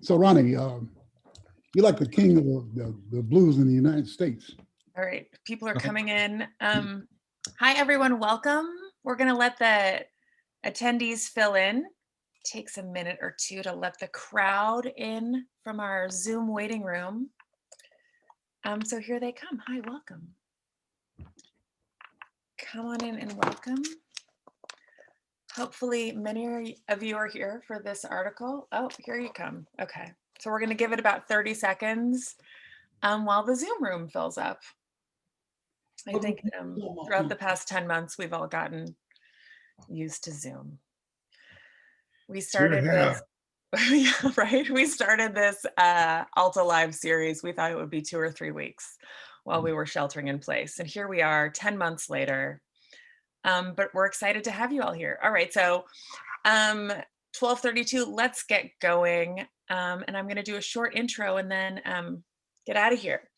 So Ronnie, you're like the king of the blues in the United States. All right, people are coming in. Hi, everyone, welcome. We're gonna let the attendees fill in. Takes a minute or two to let the crowd in from our Zoom waiting room. So here they come. Hi, welcome. Come on in and welcome. Hopefully many of you are here for this article. Oh, here you come. Okay, so we're gonna give it about 30 seconds while the Zoom room fills up. I think throughout the past 10 months, we've all gotten used to Zoom. We started this, yeah, right? We started this Alta Live series. We thought it would be 2 or 3 weeks while we were sheltering in place. And here we are 10 months later. But we're excited to have you all here. All right, so 12:32, let's get going. And I'm gonna do a short intro and then get out of here.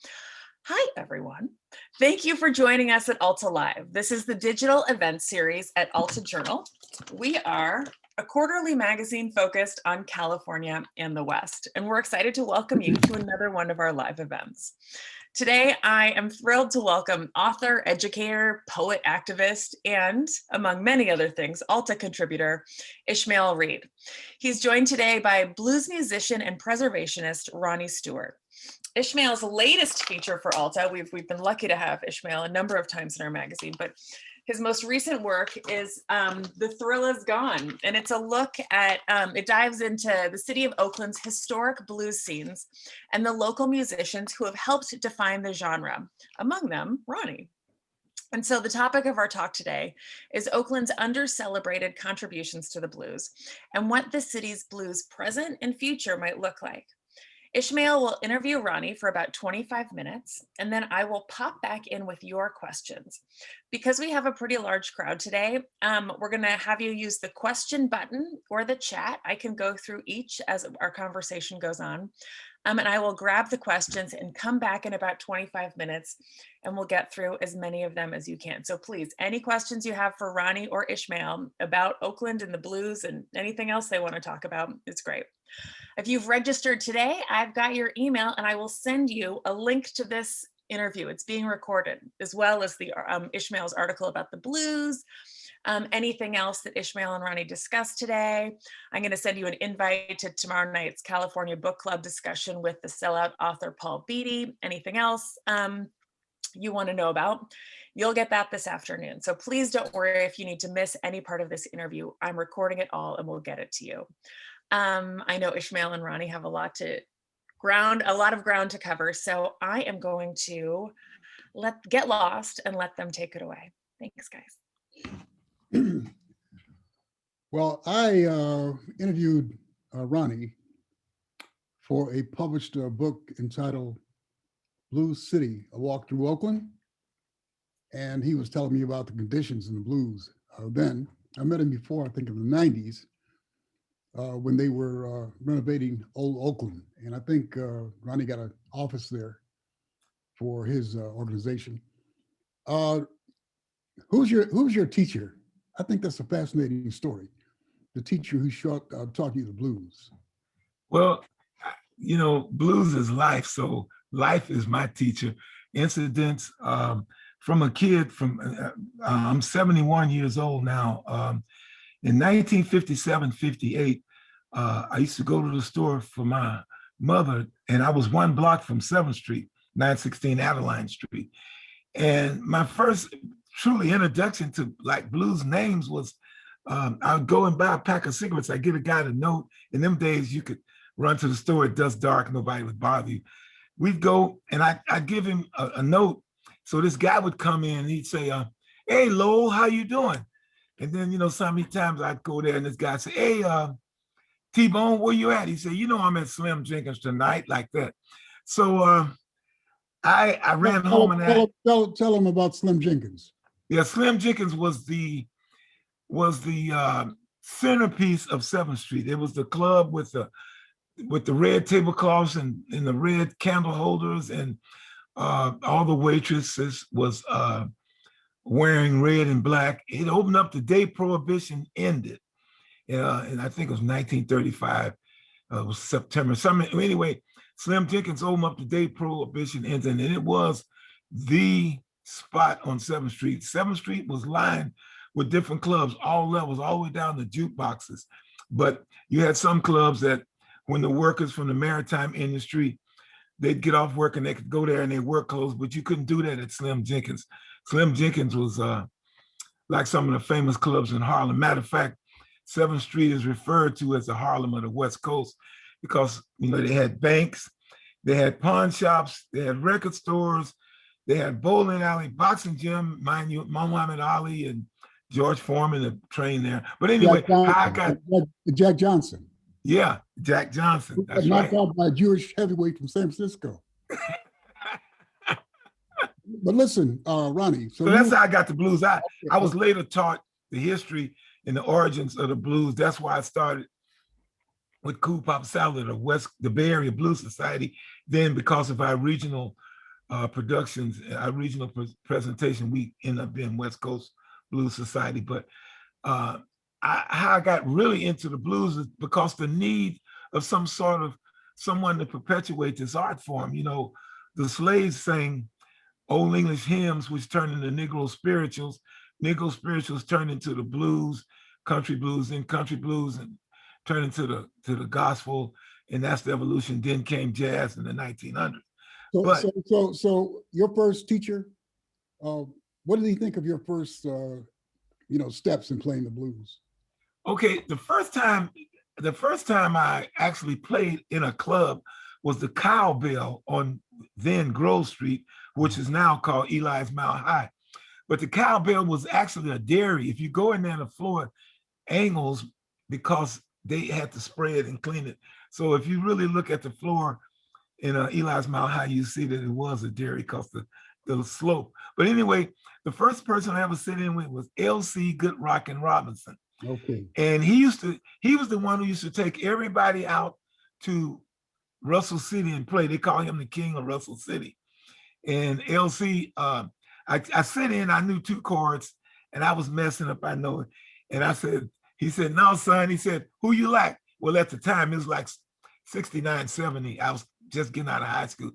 Hi, everyone. Thank you for joining us at Alta Live. This is the digital event series at Alta Journal. We are a quarterly magazine focused on California and the West, and we're excited to welcome you to another one of our live events. Today, I am thrilled to welcome author, educator, poet, activist, and among many other things, Alta contributor, Ishmael Reed. He's joined today by blues musician and preservationist, Ronnie Stewart. Ishmael's latest feature for Alta, we've been lucky to have Ishmael a number of times in our magazine, but his most recent work is The Thrill Is Gone, and it's a look at, it dives into the city of Oakland's historic blues scenes and the local musicians who have helped define the genre, among them, Ronnie. And so the topic of our talk today is Oakland's under-celebrated contributions to the blues and what the city's blues present and future might look like. Ishmael will interview Ronnie for about 25 minutes, and then I will pop back in with your questions. Because we have a pretty large crowd today, we're gonna have you use the question button or the chat. I can go through each as our conversation goes on, and I will grab the questions and come back in about 25 minutes, and we'll get through as many of them as you can. So please, any questions you have for Ronnie or Ishmael about Oakland and the blues and anything else they wanna talk about, it's great. If you've registered today, I've got your email and I will send you a link to this interview. It's being recorded, as well as the Ishmael's article about the blues, anything else that Ishmael and Ronnie discussed today. I'm gonna send you an invite to tomorrow night's California Book Club discussion with the sellout author Paul Beatty. Anything else you wanna know about, you'll get that this afternoon. So please don't worry if you need to miss any part of this interview. I'm recording it all and we'll get it to you. I know Ishmael and Ronnie have a lot of ground to cover, so I am going to get lost and let them take it away. Thanks, guys. Well, I interviewed Ronnie for a published book entitled Blues City, A Walk Through Oakland. And he was telling me about the conditions in the blues then. I met him before, I think in the 90s. When they were renovating old Oakland. And I think Ronnie got an office there for his organization. Who's your teacher? I think that's a fascinating story. The teacher who taught you the blues. Well, you know, blues is life. So life is my teacher. Incidents from a kid I'm 71 years old now. In 1957, 58, I used to go to the store for my mother, and I was 1 block from 7th Street, 916 Adeline Street. And my first truly introduction to like blues names was, I would go and buy a pack of cigarettes. I get a guy to note. In them days, you could run to the store, it does dark, nobody would bother you. We'd go, and I'd give him a note. So this guy would come in, and he'd say, hey, Lowell, how you doing? And then, you know, so many times I'd go there and this guy say, hey, T-Bone, where you at? He said, you know, I'm at Slim Jenkins tonight, like that. So I ran home and tell him about Slim Jenkins. Yeah, Slim Jenkins was the centerpiece of 7th Street. It was the club with the red tablecloths and the red candle holders, and all the waitresses was wearing red and black. It opened up the day Prohibition ended. And I think it was 1935. it was September. Anyway, Slim Jenkins opened up the day Prohibition ends, and it was the spot on 7th Street. 7th Street was lined with different clubs, all levels, all the way down to jukeboxes. But you had some clubs that when the workers from the maritime industry, they'd get off work and they could go there and they work clothes, but you couldn't do that at Slim Jenkins. Slim Jenkins was like some of the famous clubs in Harlem. Matter of fact, 7th Street is referred to as the Harlem of the West Coast because, you know, they had banks, they had pawn shops, they had record stores, they had bowling alley, boxing gym, mind you, Muhammad Ali and George Foreman, the train there. But anyway, Jack Johnson. Yeah, Jack Johnson. That's knocked out by a Jewish heavyweight from San Francisco. But listen, Ronnie. So that's how I got the blues. I was later taught the history and the origins of the blues. That's why I started with Cool Pop Salad, the Bay Area Blues Society. Then because of our regional productions, our regional presentation, we end up being West Coast Blues Society. But how I got really into the blues is because the need of someone to perpetuate this art form. You know, the slaves sang Old English hymns, which turned into Negro spirituals. Negro spirituals turned into the blues, country blues, then country blues, and turned into the gospel, and that's the evolution. Then came jazz in the 1900s. So your first teacher, what did he think of your first, steps in playing the blues? Okay, the first time I actually played in a club was the Cowbell on then Grove Street, which is now called Eli's Mile High. But the Cowbell was actually a dairy. If you go in there, the floor angles because they had to spray it and clean it. So if you really look at the floor in Eli's Mile High, you see that it was a dairy because the slope. But anyway, the first person I ever sit in with was L.C. Goodrock Robinson. Okay. And he was the one who used to take everybody out to Russell City and play. They call him the king of Russell City. And LC, I sit in, I knew 2 chords and I was messing up, I know it. And he said, no, son, he said, who you like? Well, at the time, it was like 69, 70. I was just getting out of high school.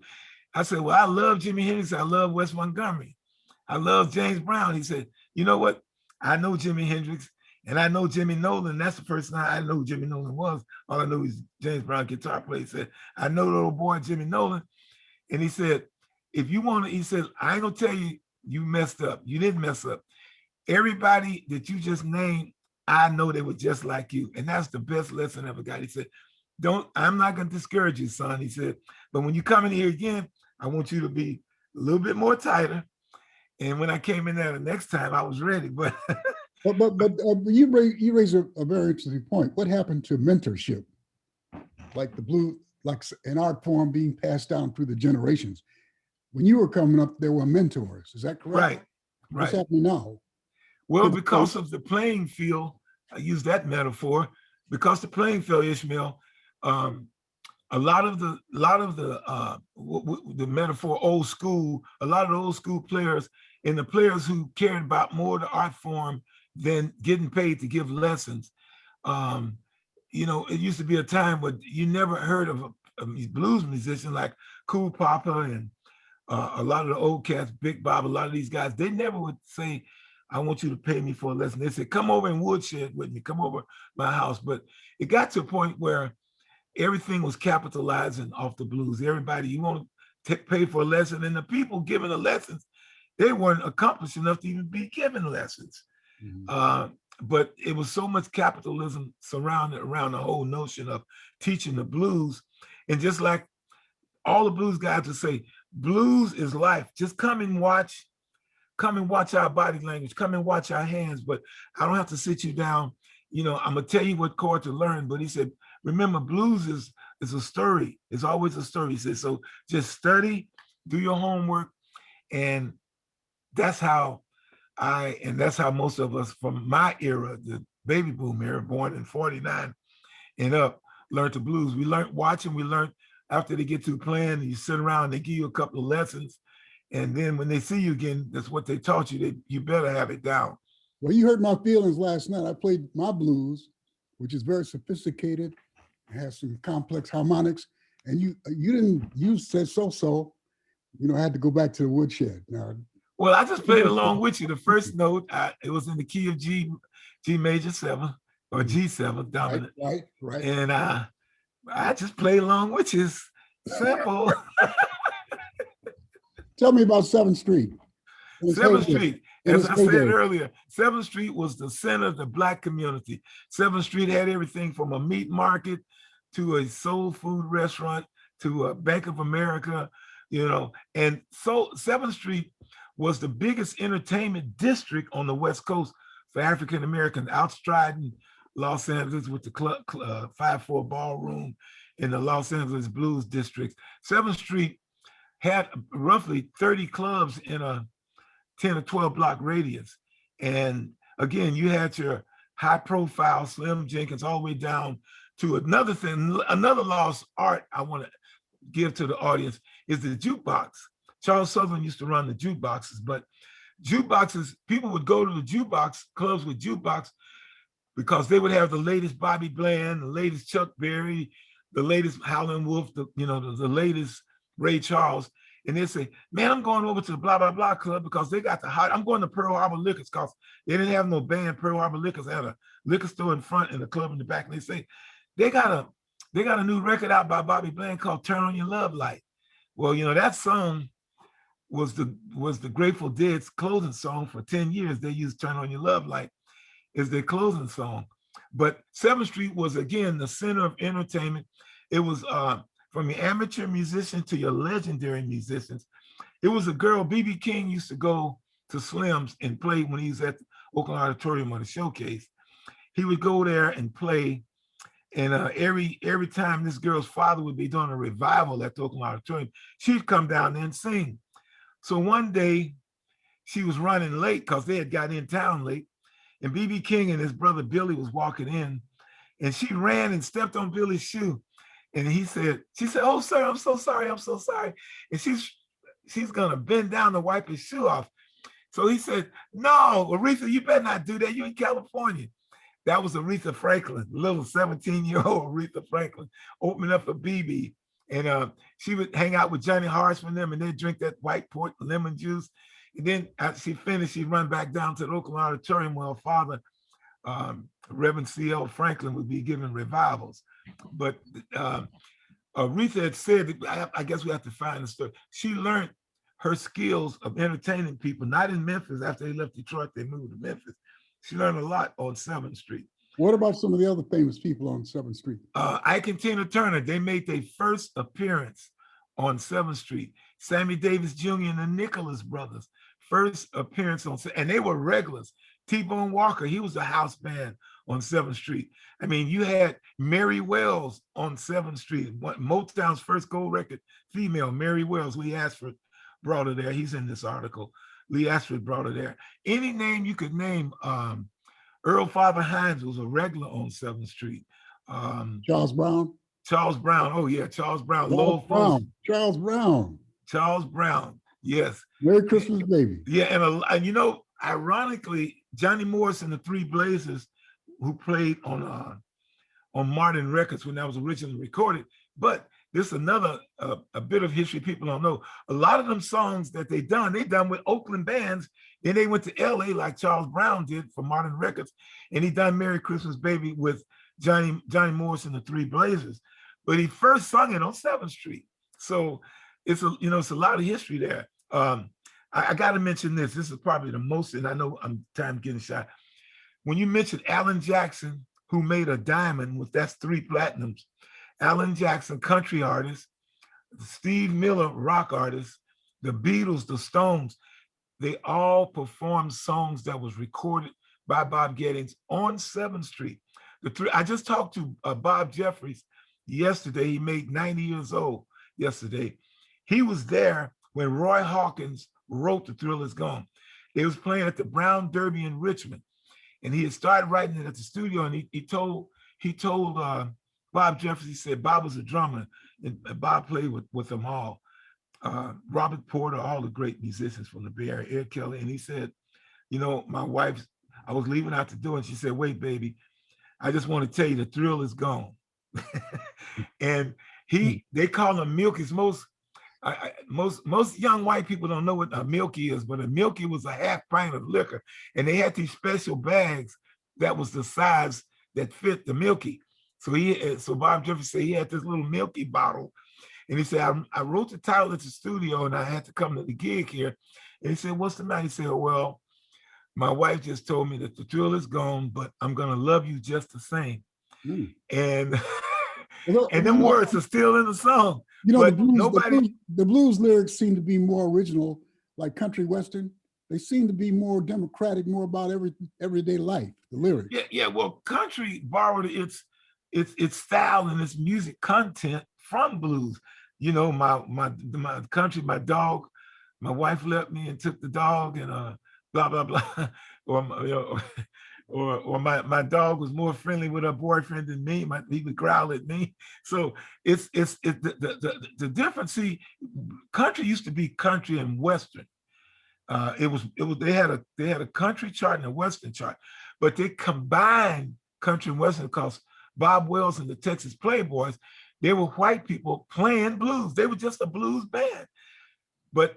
I said, well, I love Jimi Hendrix. I love Wes Montgomery. I love James Brown. He said, you know what? I know Jimi Hendrix and I know Jimmy Nolan. That's the first time I know who Jimmy Nolan was. All I knew was James Brown guitar player. He said, I know the little boy, Jimmy Nolan. And he said, if you want to, he said, I ain't gonna tell you, you messed up. You didn't mess up. Everybody that you just named, I know they were just like you. And that's the best lesson I ever got. He said, I'm not gonna discourage you, son. He said, but when you come in here again, I want you to be a little bit more tighter. And when I came in there the next time, I was ready. But you raise a very interesting point. What happened to mentorship? Like the blue, like an art form being passed down through the generations. When you were coming up, there were mentors. Is that correct? Right. What's happening now? Well, because of the playing field, I use that metaphor, because the playing field, Ishmael, a lot of the metaphor old school, a lot of the old school players and the players who cared about more the art form than getting paid to give lessons. It used to be a time when you never heard of a blues musician like Cool Papa and a lot of the old cats, Big Bob, a lot of these guys, they never would say, I want you to pay me for a lesson. They said, come over and woodshed with me, come over my house. But it got to a point where everything was capitalizing off the blues. Everybody, you want to pay for a lesson, and the people giving the lessons, they weren't accomplished enough to even be given lessons. Mm-hmm. But it was so much capitalism surrounded around the whole notion of teaching the blues. And just like all the blues guys would say, blues is life. Just come and watch our body language, come and watch our hands, but I don't have to sit you down. I'm gonna tell you what chord to learn. But he said, remember, blues is a story. It's always a story. He said, so just study, do your homework. And that's how most of us from my era, the baby boom era, born in 49 and up, learned the blues. We learned watching, we learned after they get through playing, and you sit around, they give you a couple of lessons. And then when they see you again, that's what they taught you. You better have it down. Well, you hurt my feelings last night. I played my blues, which is very sophisticated has some complex harmonics, and you said so, had to go back to the woodshed. Now, Well, I just played along with you. The first note, it was in the key of G major 7 or G7 dominant. Right. And I just played along with you. It's simple. Tell me about 7th Street. 7th Street, as I said earlier, 7th Street was the center of the Black community. 7th Street had everything from a meat market to a soul food restaurant to a Bank of America, and so 7th Street was the biggest entertainment district on the West Coast for African Americans, outstriding Los Angeles with the 5-4 ballroom in the Los Angeles Blues district. 7th Street had roughly 30 clubs in a 10 or 12 block radius. And again, you had your high profile Slim Jenkins all the way down to another thing, another lost art I want to give to the audience is the jukebox. Charles Sutherland used to run the jukeboxes, but jukeboxes, people would go to the jukebox clubs with jukebox because they would have the latest Bobby Bland, the latest Chuck Berry, the latest Howlin' Wolf, the latest Ray Charles. And they say, man, I'm going over to the blah, blah, blah club because they got the hot, I'm going to Pearl Harbor Liquors because they didn't have no band. Pearl Harbor Liquors had a liquor store in front and a club in the back. And they say, they got a new record out by Bobby Bland called Turn on Your Love Light. Well, that song was the Grateful Dead's closing song for 10 years. They used Turn on Your Love Light as their closing song. But 7th Street was, again, the center of entertainment. It was from your amateur musician to your legendary musicians. It was a girl, B.B. King used to go to Slim's and play when he was at the Oakland Auditorium on a showcase. He would go there and play. And every time this girl's father would be doing a revival at the Oakland Auditorium, she'd come down there and sing. So one day she was running late because they had got in town late. And B.B. King and his brother Billy was walking in. And she ran and stepped on Billy's shoe. And she said, oh, sir, I'm so sorry. And she's going to bend down to wipe his shoe off. So he said, no, Aretha, you better not do that. You're in California. That was Aretha Franklin, little 17-year-old Aretha Franklin, opening up for BB. And she would hang out with Johnny Harsh and them, and they'd drink that white port lemon juice. And then after she finished, she'd run back down to the Oakland Auditorium where her father, Reverend C.L. Franklin, would be giving revivals. But Aretha had said, I guess we have to find the story. She learned her skills of entertaining people, not in Memphis. After they left Detroit, they moved to Memphis. She learned a lot on 7th Street. What about some of the other famous people on 7th Street? Ike and Tina Turner, they made their first appearance on 7th Street. Sammy Davis Jr. and the Nicholas Brothers, first appearance on, and they were regulars. T-Bone Walker, he was a house band on 7th Street. I mean, you had Mary Wells on 7th Street, Motown's first gold record female, Mary Wells. Lee Ashford brought her there. He's in this article. Lee Ashford brought her there. Any name you could name, Earl Father Hines was a regular on 7th Street. Charles Brown. Oh yeah, Charles Brown. Charles Brown. Yes. Merry Christmas, baby. Yeah, and ironically, Johnny Morris and the Three Blazers, who played on Martin Records when that was originally recorded, but this is another a bit of history people don't know. A lot of them songs that they done with Oakland bands. Then they went to LA like Charles Brown did for Martin Records, and he done Merry Christmas Baby with Johnny Morris and the Three Blazers. But he first sung it on 7th Street. So it's a lot of history there. I got to mention this. This is probably the most, and I know time getting shot. When you mentioned Alan Jackson, who made a diamond with that's 3 platinums, Alan Jackson, country artist, Steve Miller, rock artist, the Beatles, the Stones, they all performed songs that was recorded by Bob Gettings on 7th Street. I just talked to Bob Jeffries yesterday. He made 90 years old yesterday. He was there when Roy Hawkins wrote The Thrill Is Gone. They was playing at the Brown Derby in Richmond. And he had started writing it at the studio, and he told Bob Jeffries, he said Bob was a drummer, and Bob played with them all. Robert Porter, all the great musicians from the Bay Area, Eric Kelly. And he said, my wife, I was leaving out the door, and she said, wait, baby, I just want to tell you the thrill is gone. And they call him Milky's most young white people don't know what a Milky is, but a Milky was a half pint of liquor. And they had these special bags that was the size that fit the Milky. So Bob Jeffrey said he had this little Milky bottle. And he said, I wrote the title at the studio and I had to come to the gig here. And he said, what's the matter? He said, well, my wife just told me that the thrill is gone, but I'm going to love you just the same. And and them words are still in the song. You know, the blues lyrics seem to be more original, like country western. They seem to be more democratic, more about everyday life, the lyrics. Yeah. Well, country borrowed its style and its music content from blues. You know, my country, my dog, my wife left me and took the dog, and blah blah blah, or my dog was more friendly with her boyfriend than me. He would growl at me. So it's the difference. See, country used to be country and western. They had a country chart and a western chart, but they combined country and western because Bob Wells and the Texas Playboys, they were white people playing blues. They were just a blues band. But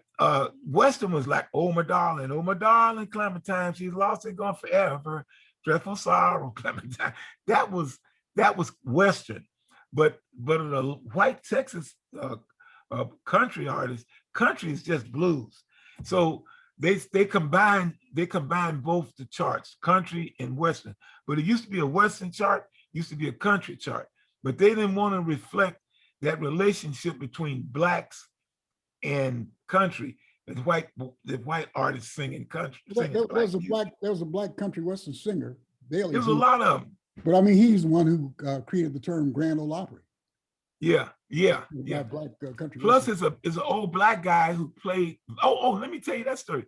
western was like, oh my darling, Clementine, she's lost and gone forever. Dreadful sorrow, Clementine. That was western. But a white Texas country artist, country is just blues. So they combine both the charts, country and western. But it used to be a western chart, used to be a country chart. But they didn't want to reflect that relationship between blacks and country. The white artists singing country. There was a black country western singer. There's a lot of them. But I mean, he's the one who created the term Grand Ole Opry. Yeah. Black country. Plus, it's an old black guy who played. Oh, let me tell you that story.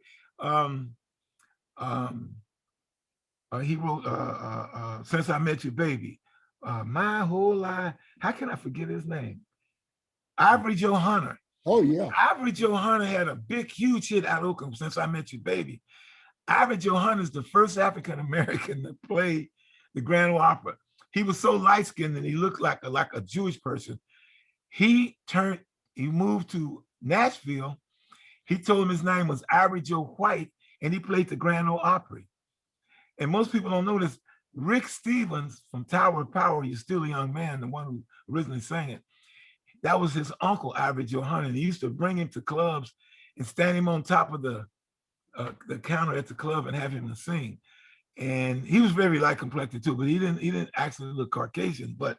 He wrote "Since I Met You, Baby." My whole life. How can I forget his name? Ivory Joe Hunter. Oh yeah. Ivory Joe Hunter had a big, huge hit out of Oakland, Since I Met You, Baby. Ivory Joe Hunter is the first African American to play the Grand Ole Opry. He was so light-skinned and he looked like a Jewish person. He moved to Nashville. He told him his name was Ivory Joe White, and he played the Grand Ole Opry. And most people don't know this. Rick Stevens from Tower of Power, You're Still a Young Man, the one who originally sang it, that was his uncle, Ivory Joe Hunter. He used to bring him to clubs and stand him on top of the counter at the club and have him to sing. And he was very light complected too, but he didn't actually look Caucasian. But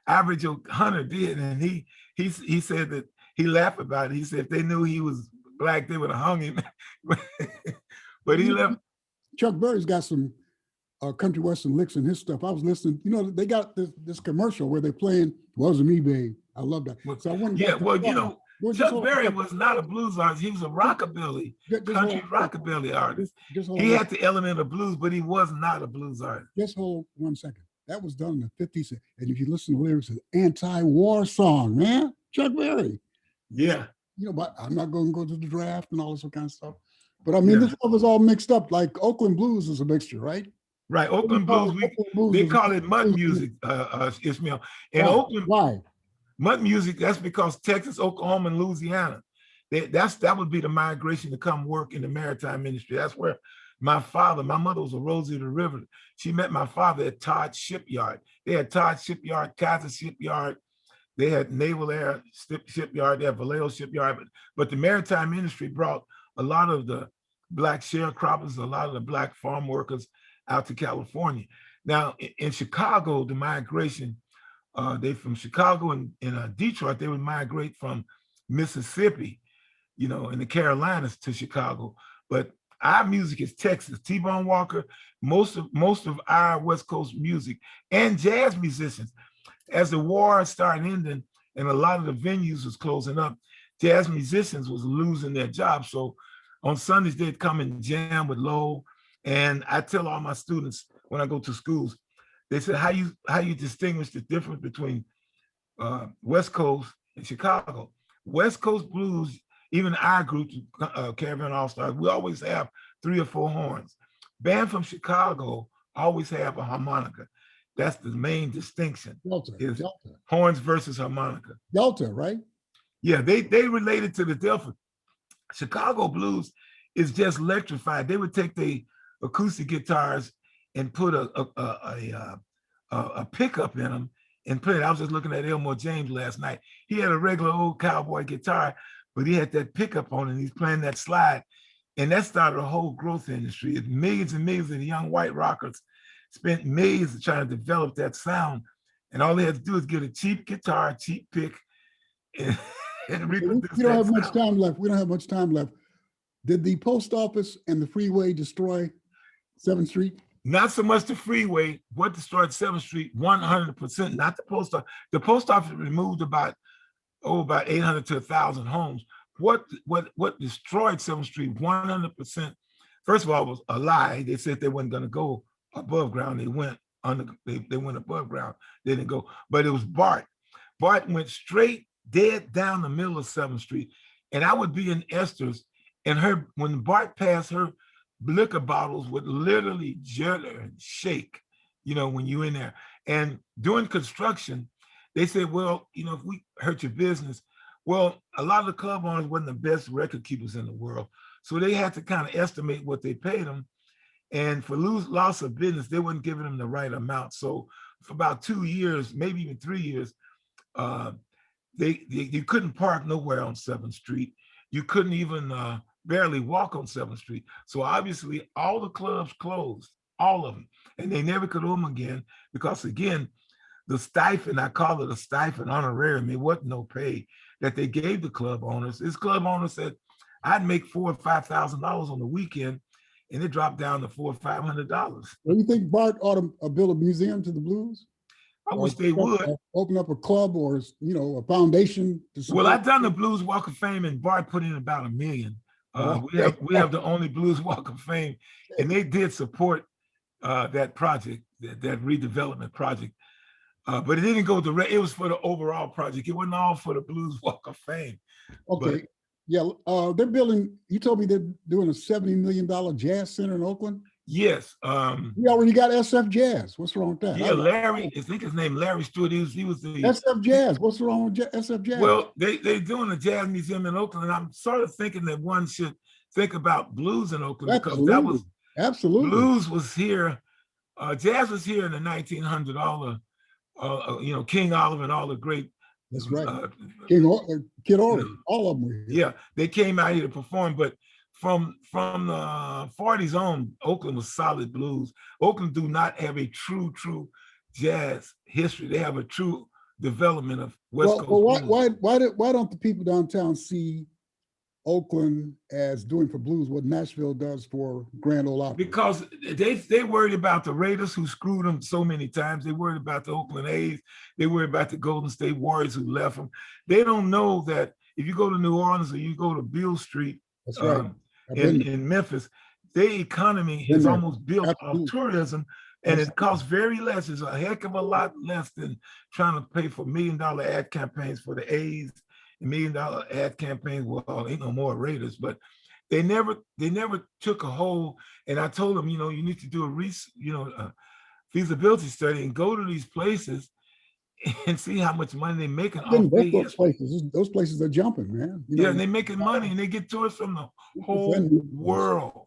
Ivory Joe Hunter did, and he said that he laughed about it. He said if they knew he was black, they would have hung him. But he left. Chuck Berry's got some country western licks in his stuff. I was listening. You know, they got this commercial where they're playing "Wasn't Me, Babe." I love that. So I went. Yeah, well, you know, Chuck Berry was not a blues artist. He was a rockabilly, country rockabilly artist. He had the element of blues, but he was not a blues artist. Just hold 1 second. That was done in the 50s. And if you listen to the lyrics, it's an anti-war song, man. Chuck Berry. Yeah. You know, but I'm not going to go to the draft and all this kind of stuff. But I mean, this stuff is all mixed up. Like Oakland blues is a mixture, right? Right. Oakland blues, they call it mud music, Ishmael. And Oakland, why? Mud music, that's because Texas, Oklahoma, and Louisiana, that would be the migration to come work in the maritime industry. That's where my mother was a Rosie of the River. She met my father at Todd Shipyard. They had Todd Shipyard, Kaiser Shipyard. They had Naval Air Shipyard. They had Vallejo Shipyard. But the maritime industry brought a lot of the black sharecroppers, a lot of the black farm workers out to California. Now, in Chicago, the migration, they from Chicago and Detroit, they would migrate from Mississippi, you know, in the Carolinas to Chicago. But our music is Texas. T-Bone Walker, most of our West Coast music and jazz musicians. As the war started ending and a lot of the venues was closing up, jazz musicians was losing their jobs. So on Sundays, they'd come and jam with Lowell. And I tell all my students when I go to schools, they said, how you distinguish the difference between West Coast and Chicago? West Coast blues, even our group, Caravan All-Stars, we always have 3 or 4 horns. Band from Chicago always have a harmonica. That's the main distinction. Delta, Is Delta, horns versus harmonica. Delta, right? Yeah, they related to the Delta. Chicago blues is just electrified. They would take the acoustic guitars and put a pickup in them and play it. I was just looking at Elmore James last night. He had a regular old cowboy guitar, but he had that pickup on it, and he's playing that slide. And that started a whole growth industry. Millions and millions of young white rockers spent millions trying to develop that sound. And all they had to do is get a cheap guitar, a cheap pick, and reproduce We don't that have much sound. time left. We don't have much time left. Did the post office and the freeway destroy 7th Street? Not so much the freeway. What destroyed 7th Street, 100%, not the post office. The post office removed about 800 to 1,000 homes. What destroyed 7th Street 100%, first of all, was a lie. They said they weren't going to go above ground. They went they went above ground. They didn't go, but it was Bart. Bart went straight dead down the middle of 7th Street. And I would be in Esther's, and when Bart passed, her liquor bottles would literally judder and shake, when you in there. And during construction, they said, well, if we hurt your business, well, a lot of the club owners wasn't the best record keepers in the world. So they had to kind of estimate what they paid them. And for loss of business, they weren't giving them the right amount. So for about 2 years, maybe even 3 years, you couldn't park nowhere on 7th Street. You couldn't even barely walk on 7th Street. So obviously all the clubs closed, all of them. And they never could open again because, again, the stipend, I call it a stipend honorarium, it wasn't no pay that they gave the club owners. This club owner said, I'd make $4,000 or $5,000 on the weekend, and it dropped down to $400 or $500. Do you think Bart ought to build a museum to the blues? I wish they would. Open up a club or, a foundation. Well, I've done the Blues Walk of Fame, and Bart put in about $1 million. We have the only Blues Walk of Fame, and they did support that project, that redevelopment project. But it didn't go direct. It was for the overall project. It wasn't all for the Blues Walk of Fame. Okay. But, yeah. They're building, you told me they're doing a $70 million jazz center in Oakland. yes. We already got SF Jazz. What's wrong with that? Yeah, Larry, I think his name Larry Stewart. He was the SF Jazz. What's wrong with SF Jazz? Well, they're doing a jazz museum in Oakland, and I'm sort of thinking that one should think about blues in Oakland because that was absolutely blues was here. Jazz was here in the 1900s. All King Oliver and all the great. That's right. Kid Ory, all of them were here. Yeah, they came out here to perform, but from the 40s on, Oakland was solid blues. Oakland do not have a true jazz history. They have a true development of West Coast blues. Why don't the people downtown see Oakland as doing for blues what Nashville does for Grand Ole Opry? Because they worried about the Raiders who screwed them so many times. They worried about the Oakland A's. They worried about the Golden State Warriors who left them. They don't know that if you go to New Orleans or you go to Beale Street, that's right. in Memphis, their economy is almost built off tourism, and it costs very less. It's a heck of a lot less than trying to pay for $1 million ad campaigns for the A's. $1 million ad campaign, well, ain't no more Raiders, but they never took a hold. And I told them, you need to do a feasibility study and go to these places and see how much money they're making off those places. Those places are jumping, man. And they're making money, and they get tourists from the whole world.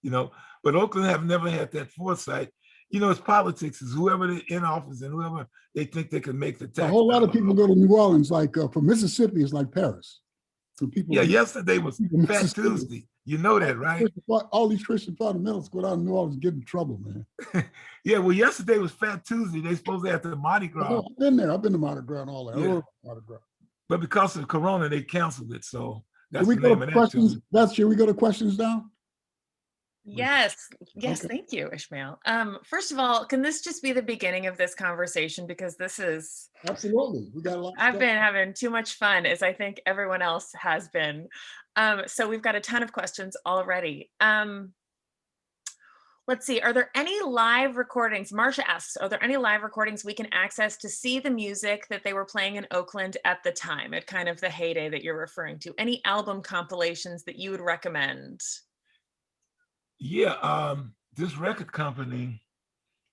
But Oakland have never had that foresight. It's politics. It's whoever in office and whoever they think they can make the tax. A whole lot of people go to New Orleans, like from Mississippi, it's like Paris. For people. Yeah, yesterday was Fat Tuesday. You know that, right? All these Christian fundamentalists go down to New Orleans and get in trouble, man. Yeah, well, yesterday was Fat Tuesday. They supposed to have the Mardi Gras. I've been there. I've been to Mardi Gras and all that. Yeah. Mardi Gras. But because of Corona, they canceled it. So that's we the go name to of questions. that. That's should we go to questions now? Yes. Okay. Thank you, Ishmael. First of all, can this just be the beginning of this conversation? Because this is absolutely. We got a lot. I've been having too much fun, as I think everyone else has been. So we've got a ton of questions already. Let's see. Are there any live recordings? Marsha asks, are there any live recordings we can access to see the music that they were playing in Oakland at the time, at kind of the heyday that you're referring to? Any album compilations that you would recommend? Yeah, this record company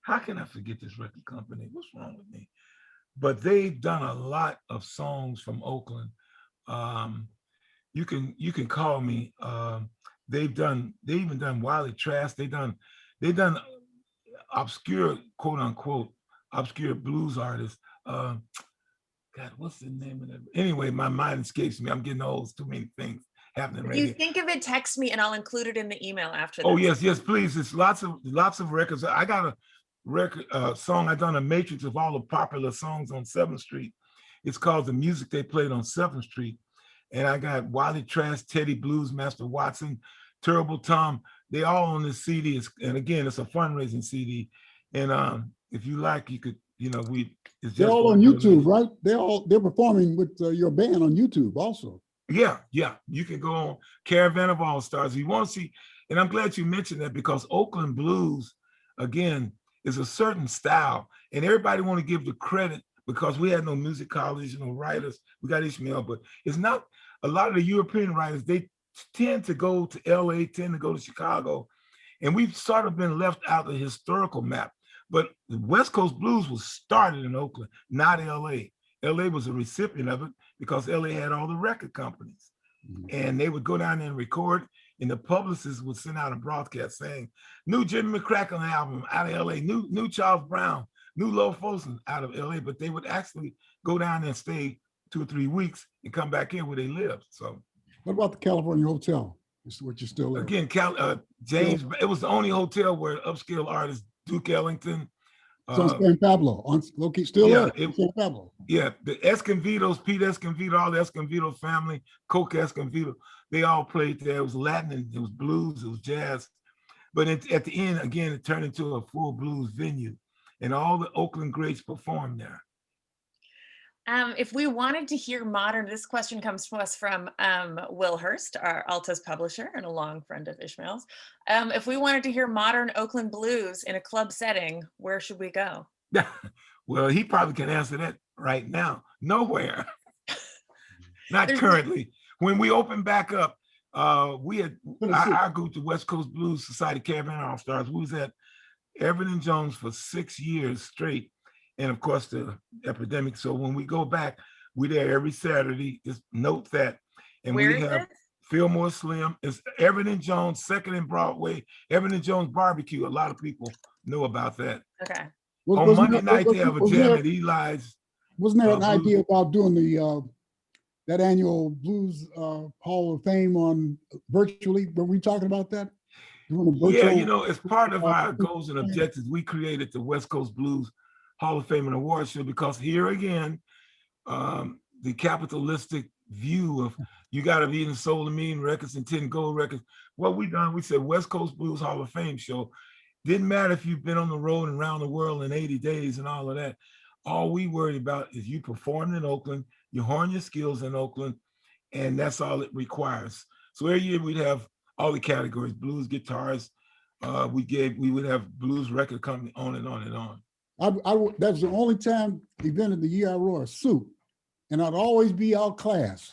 how can I forget this record company? What's wrong with me? But they've done a lot of songs from Oakland. Um, you can call me. They even done Wiley Trask. They done obscure, quote unquote, obscure blues artists. God, what's the name of that? Anyway, my mind escapes me. I'm getting old. There's too many things happening If right you here. think of it, text me and I'll include it in the email after Oh this. yes, please. It's lots of records. I got a record song. I done a matrix of all the popular songs on 7th Street. It's called The Music They Played on 7th Street. And I got Wiley Trask, Teddy Blues, Master Watson, Terrible Tom. They all on this CD. And again, it's a fundraising CD. And if you like, you could, it's They're just all for on YouTube, donation. right? They're performing with your band on YouTube also. Yeah. You can go on Caravan of All Stars. If you want to see, and I'm glad you mentioned that because Oakland blues, again, is a certain style. And everybody want to give the credit because we had no music college, no writers. We got Ishmael, but it's not a lot of the European writers. They tend to go to LA, tend to go to Chicago. And we've sort of been left out of the historical map. But the West Coast blues was started in Oakland, not LA. LA was a recipient of it because LA had all the record companies. And they would go down there and record, and the publicists would send out a broadcast saying, new Jimmy McCracken album out of LA, new Charles Brown, new Lowell Folsom out of LA, but they would actually go down there and stay 2 or 3 weeks and come back here where they lived. So what about the California Hotel? Is what you're still there? Again, James, it was the only hotel where upscale artists, Duke Ellington. It's on San Pablo, still Yeah, there, San Pablo. Yeah, the Esconvidos, Pete Esconvido, all the Esconvido family, Coke Esconvido, they all played there. It was Latin, and it was blues, it was jazz. But at the end, again, it turned into a full blues venue, and all the Oakland greats performed there. If we wanted to hear modern, this question comes to us from Will Hurst, our Alta's publisher and a long friend of Ishmael's. If we wanted to hear modern Oakland blues in a club setting, where should we go? Well, he probably can answer that right now. Nowhere. Not currently. When we opened back up, we had our group, the West Coast Blues Society Caravan All Stars. We was at Everett and Jones for 6 years straight. And of course, the epidemic. So when we go back, we're there every Saturday. Just note that. And Where we is have it? Fillmore Slim. It's Everett and Jones, 2nd and Broadway. Everett and Jones Barbecue. A lot of people know about that. Okay. On Monday night, they have a jam at Eli's. Wasn't there an idea about doing the that annual Blues Hall of Fame on virtually? Were we talking about that? Yeah, as part of our goals and objectives, we created the West Coast Blues Hall of Fame and Award Show because here again, the capitalistic view of you got to be in sold a million records and 10 gold records. What we done, we said West Coast Blues Hall of Fame show. Didn't matter if you've been on the road and around the world in 80 days and all of that. All we worried about is you performed in Oakland, you hone your skills in Oakland, and that's all it requires. So every year we'd have all the categories, blues, guitars. We would have blues record company, on and on and on. That's the only event of the year I wore a suit, and I'd always be outclassed.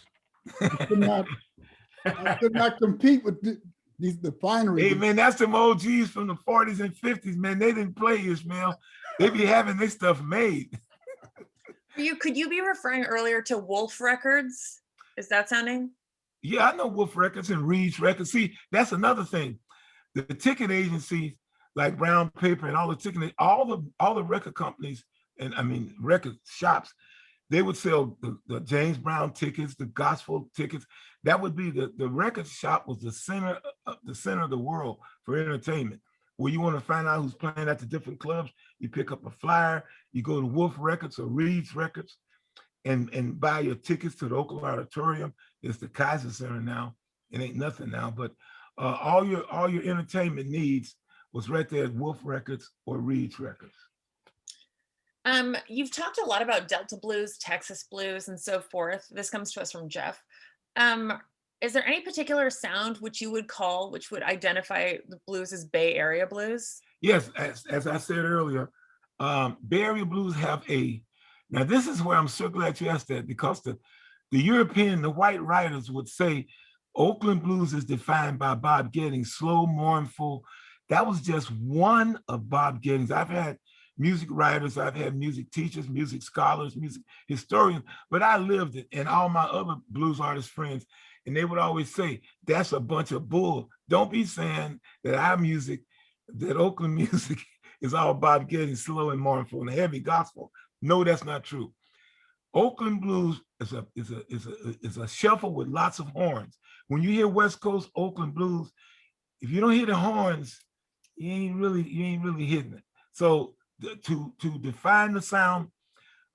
I could not compete with the finery. Hey man, that's them OGs from the 40s and 50s, man. They didn't play Ishmael. They be having this stuff made. Could you be referring earlier to Wolf Records? Is that sounding? Yeah, I know Wolf Records and Reed's Records. See, that's another thing. The ticket agencies like Brown Paper and all the record companies and record shops, they would sell the James Brown tickets, the gospel tickets. That would be the record shop was the center of the world for entertainment. Where you want to find out who's playing at the different clubs, you pick up a flyer, you go to Wolf Records or Reed's Records and buy your tickets to the Oakland Auditorium. It's the Kaiser Center now. It ain't nothing now, but all your entertainment needs was right there at Wolf Records or Reed's Records. You've talked a lot about Delta blues, Texas blues, and so forth. This comes to us from Jeff. Is there any particular sound which would identify the blues as Bay Area blues? Yes, as I said earlier, Bay Area blues have now this is where I'm so glad you asked that, because the white writers would say Oakland blues is defined by Bob Geddings, slow, mournful. That was just one of Bob Geddings. I've had music writers, I've had music teachers, music scholars, music historians, but I lived it, and all my other blues artist friends, and they would always say, that's a bunch of bull. Don't be saying that our music, that Oakland music is all about getting slow and mournful and heavy gospel. No, that's not true. Oakland blues is a shuffle with lots of horns. When you hear West Coast Oakland blues, if you don't hear the horns, you ain't really hitting it. So to define the sound,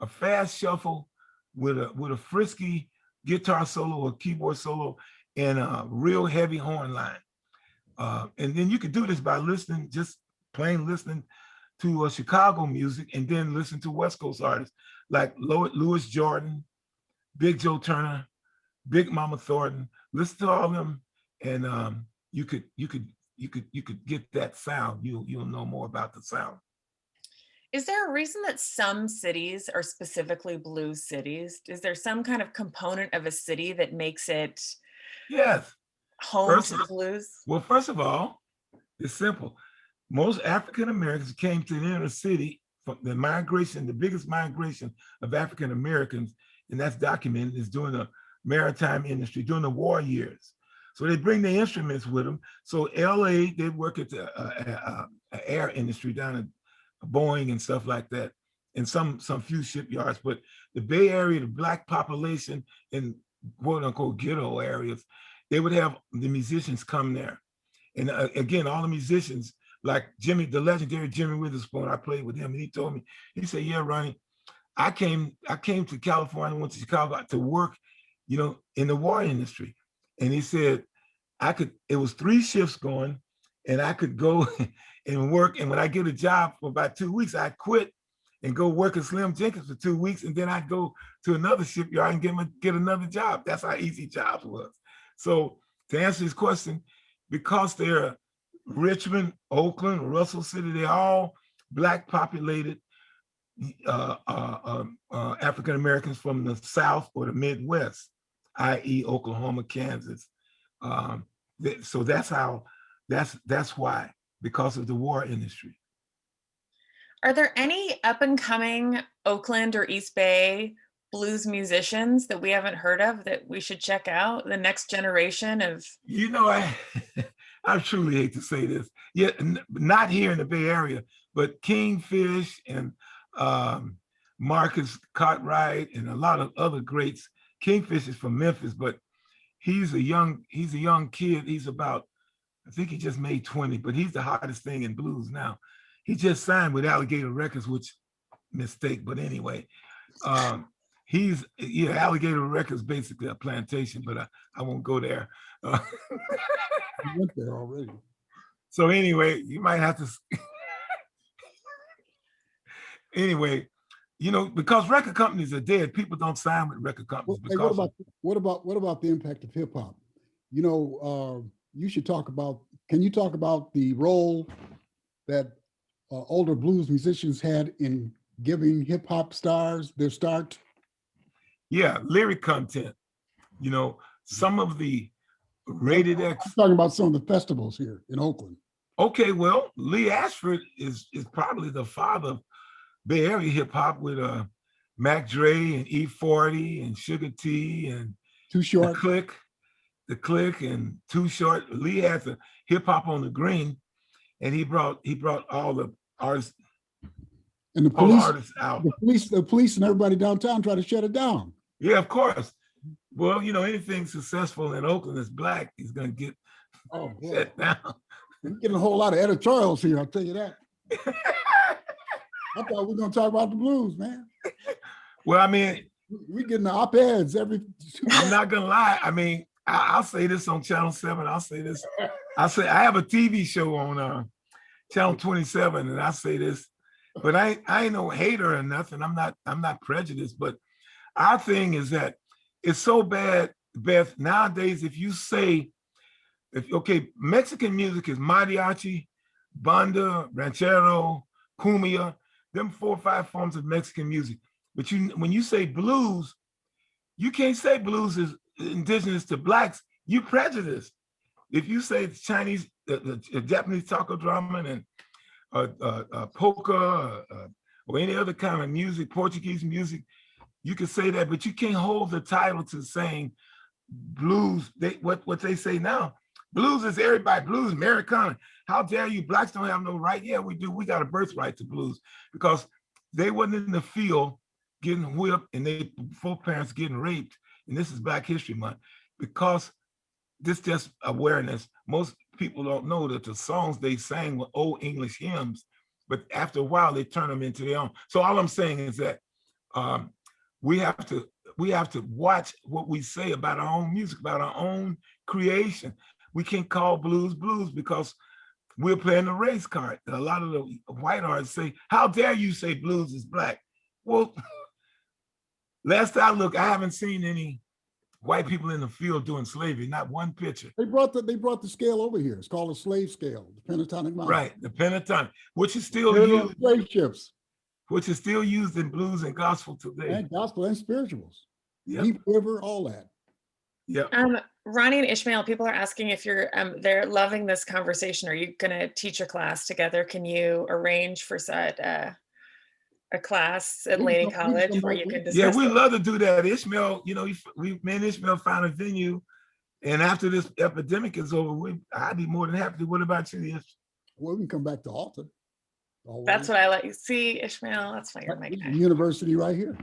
a fast shuffle with a frisky guitar solo or keyboard solo and a real heavy horn line. And then you could do this by listening, just plain listening to Chicago music, and then listen to West Coast artists like Louis Jordan, Big Joe Turner, Big Mama Thornton. Listen to all of them, and you could get that sound. You'll know more about the sound. Is there a reason that some cities are specifically blues cities? Is there some kind of component of a city that makes it Yes. home to the blues? Well, first of all, it's simple. Most African Americans came to the inner city from the migration, the biggest migration of African Americans, and that's documented, is during the maritime industry, during the war years. So they bring their instruments with them. So LA, they work at the air industry down at Boeing and stuff like that, and some few shipyards. But the Bay Area, the Black population in quote unquote ghetto areas, they would have the musicians come there. And again, all the musicians, like the legendary Jimmy Witherspoon, I played with him, and he told me, he said, yeah, Ronnie, I came to California, went to Chicago to work, in the war industry. And he said, it was 3 shifts going, and I could go and work. And when I get a job for about 2 weeks, I quit and go work at Slim Jenkins for 2 weeks. And then I'd go to another shipyard and get another job. That's how easy jobs was. So to answer his question, because they're Richmond, Oakland, Russell City, they're all Black populated African Americans from the South or the Midwest, i.e. Oklahoma, Kansas. So that's why, because of the war industry. Are there any up and coming Oakland or East Bay blues musicians that we haven't heard of that we should check out? The next generation of... I truly hate to say this. Yeah, not here in the Bay Area, but Kingfish and Marcus Cartwright and a lot of other greats. Kingfish is from Memphis, but he's a young kid. He's about, I think he just made 20, but he's the hottest thing in blues now. He just signed with Alligator Records, which mistake, but anyway. Alligator Records basically a plantation, but I won't go there. You went there already. So anyway, you might have to. Anyway, because record companies are dead, people don't sign with record companies. What about the impact of hip hop? You should talk about. Can you talk about the role that older blues musicians had in giving hip hop stars their start? Yeah, lyric content. Some of the Rated X. I'm talking about some of the festivals here in Oakland. Okay, well, Lee Ashford is probably the father of Bay Area hip hop with Mac Dre and E40 and Sugar T and Too Short. The Click and Too Short. Lee has a hip hop on the green, and he brought all the artists and the all police, artists out. The police and everybody downtown try to shut it down. Yeah, of course. Well, anything successful in Oakland is Black is going to get shut down. We're getting a whole lot of editorials here, I'll tell you that. I thought we were going to talk about the blues, man. Well, I mean, we're getting the op-eds every 2 months. I'm not going to lie. I mean, I'll say this on Channel 7. I'll say this. I have a TV show on Channel 27, and I say this, but I ain't no hater or nothing. I'm not prejudiced, but our thing is that it's so bad, Beth. Nowadays, if you say, Mexican music is mariachi, banda, ranchero, cumbia, them 4 or 5 forms of Mexican music. But when you say blues, you can't say blues is indigenous to Blacks. You prejudiced. If you say it's Chinese, the Japanese taco drumming and polka or any other kind of music, Portuguese music, you can say that, but you can't hold the title to saying blues. What they say now, blues is everybody, blues Americana. How dare you? Blacks don't have no right. Yeah, we do. We got a birthright to blues because they wasn't in the field getting whipped and they both parents getting raped. And this is Black History Month because this just awareness. Most people don't know that the songs they sang were old English hymns, but after a while they turn them into their own. So all I'm saying is that we have to watch what we say about our own music, about our own creation. We can't call blues blues because we're playing the race card. A lot of the white artists say, how dare you say blues is Black? Well, last I look, I haven't seen any white people in the field doing slavery, not one picture. They brought the scale over here. It's called a slave scale, the pentatonic model. Right, the pentatonic, which is still used. Slave ships. Which is still used in blues and gospel today. And gospel and spirituals. Yep. Deep River, all that. Yeah. Ronnie and Ishmael, people are asking if you're, they're loving this conversation. Are you going to teach a class together? Can you arrange for a class at Lady College where you can discuss? Yeah, we'd love to do that. Ishmael, you know, me and Ishmael found a venue, and after this epidemic is over, I'd be more than happy. What about you, Ish? Well, we can come back to Alta. Always. That's what I like. See, Ishmael, that's why you're my guy. University right here.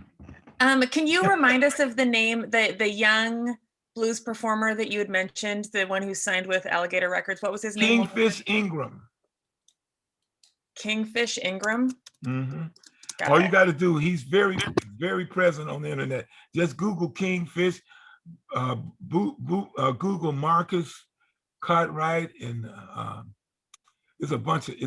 Can you remind us of the name, the young blues performer that you had mentioned, the one who signed with Alligator Records? What was his name? Kingfish Ingram. Kingfish Ingram? Mm-hmm. All you got to do, he's very, very present on the internet. Just Google Kingfish, Google Marcus Cartwright, and it's a bunch of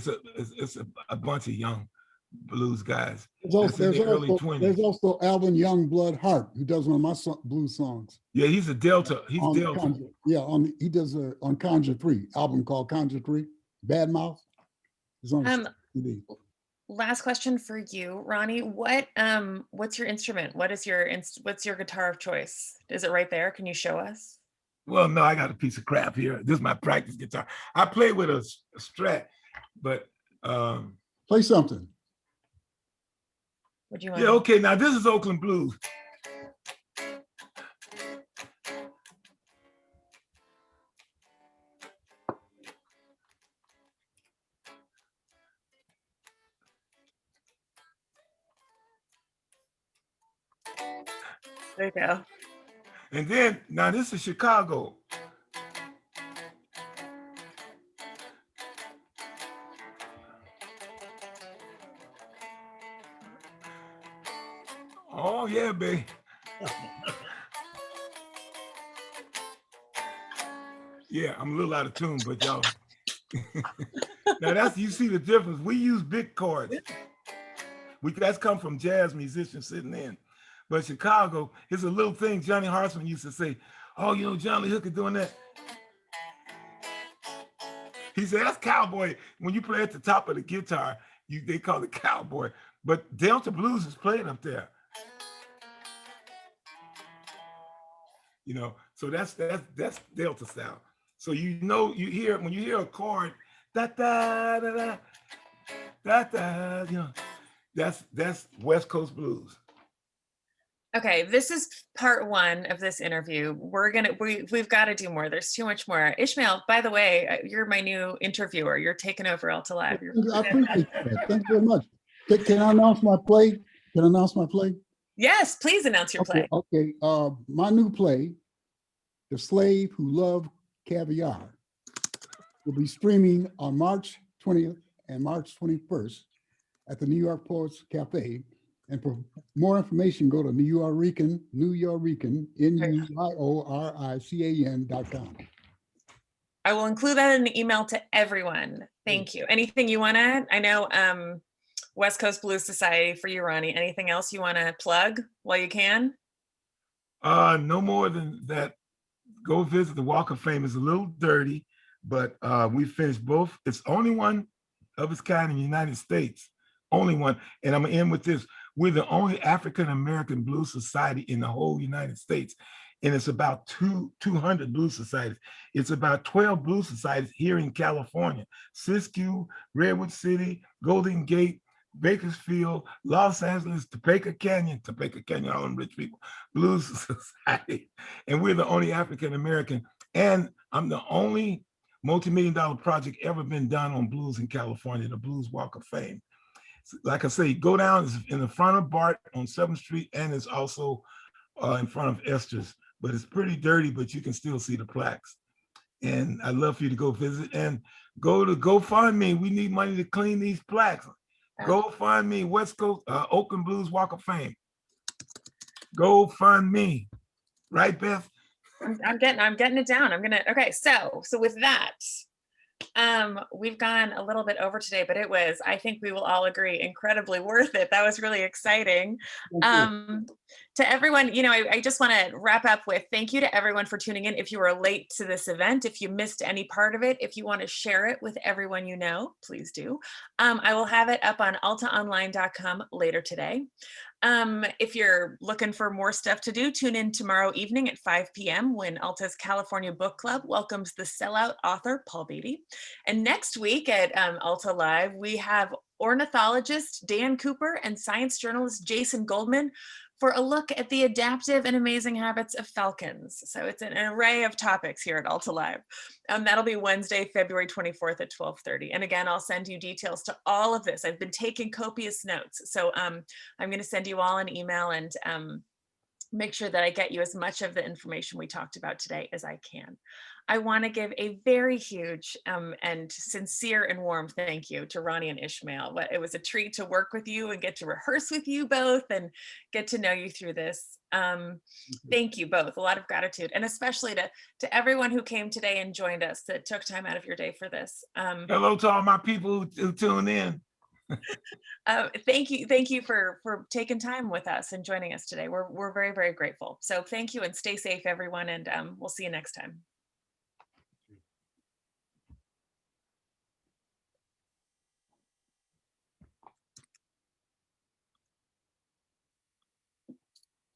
young blues guys. There's also Alvin Youngblood Hart, who does one of my blues songs. Yeah, he's a Delta. He's Delta. Conjure. Yeah, he does on Conjure 3, album called Conjure 3, Bad Mouth. It's on CD. Last question for you, Ronnie. What's your instrument? what's your guitar of choice? Is it right there? Can you show us? Well, no, I got a piece of crap here. This is my practice guitar. I play with a Strat, but play something. What do you want? Yeah, okay. Now this is Oakland blues. There you go. And then, now this is Chicago. Oh yeah, babe. Yeah, I'm a little out of tune, but y'all. Now you see the difference. We use big chords. That's come from jazz musicians sitting in. But Chicago, it's a little thing Johnny Hartman used to say, oh, you know, Johnny Hooker doing that. He said, that's cowboy. When you play at the top of the guitar, they call it cowboy. But Delta Blues is playing up there. You know, so that's Delta style. So when you hear a chord, da da da da da da, you know, that's West Coast blues. Okay, this is part one of this interview. We've got to do more. There's too much more. Ishmael, by the way, you're my new interviewer. You're taking over Alta Live. I appreciate that. Thank you very much. Can I announce my play? Yes, please announce your play. Okay. My new play, The Slave Who Loved Caviar, will be streaming on March 20th and March 21st at the New York Poets Cafe. And for more information, go to NuYorican, NuYorican.com. I will include that in the email to everyone. Thank you. Anything you want to add? I know West Coast Blues Society for you, Ronnie. Anything else you want to plug while you can? No more than that. Go visit the Walk of Fame. It's a little dirty, but we finished both. It's only one of its kind in the United States. Only one. And I'm going to end with this. We're the only African-American blues society in the whole United States. and it's about 200 blues societies. It's about 12 blues societies here in California: Siskiyou, Redwood City, Golden Gate, Bakersfield, Los Angeles, Topeka Canyon, all them rich people, Blues Society. And we're the only African American. And I'm the only multi-million-dollar project ever been done on blues in California, the Blues Walk of Fame. Like I say, go down, it's in the front of Bart on 7th Street, and it's also in front of Esther's. But it's pretty dirty, but you can still see the plaques. And I'd love for you to go visit and go to GoFundMe. We need money to clean these plaques. GoFundMe, West Coast, Oakland Blues Walk of Fame. GoFundMe, right, Beth? I'm getting it down. Okay. So with that, we've gone a little bit over today, but it was, I think we will all agree, incredibly worth it. That was really exciting. To everyone, I just want to wrap up with thank you to everyone for tuning in. If you were late to this event, if you missed any part of it, if you want to share it with everyone you know, please do. I will have it up on altaonline.com later today. If you're looking for more stuff to do, tune in tomorrow evening at 5 p.m. when Alta's California Book Club welcomes the sellout author, Paul Beatty. And next week at Alta Live, we have ornithologist Dan Cooper and science journalist Jason Goldman for a look at the adaptive and amazing habits of falcons. So it's an array of topics here at Alta Live. That'll be Wednesday, February 24th at 12:30. And again, I'll send you details to all of this. I've been taking copious notes. So I'm going to send you all an email and make sure that I get you as much of the information we talked about today as I can. I want to give a very huge and sincere and warm thank you to Ronnie and Ishmael. It was a treat to work with you and get to rehearse with you both and get to know you through this. Thank you both. A lot of gratitude, and especially to everyone who came today and joined us, that took time out of your day for this. Hello to all my people who tuned in. Thank you for taking time with us and joining us today. We're very, very grateful. So thank you, and stay safe, everyone, and we'll see you next time.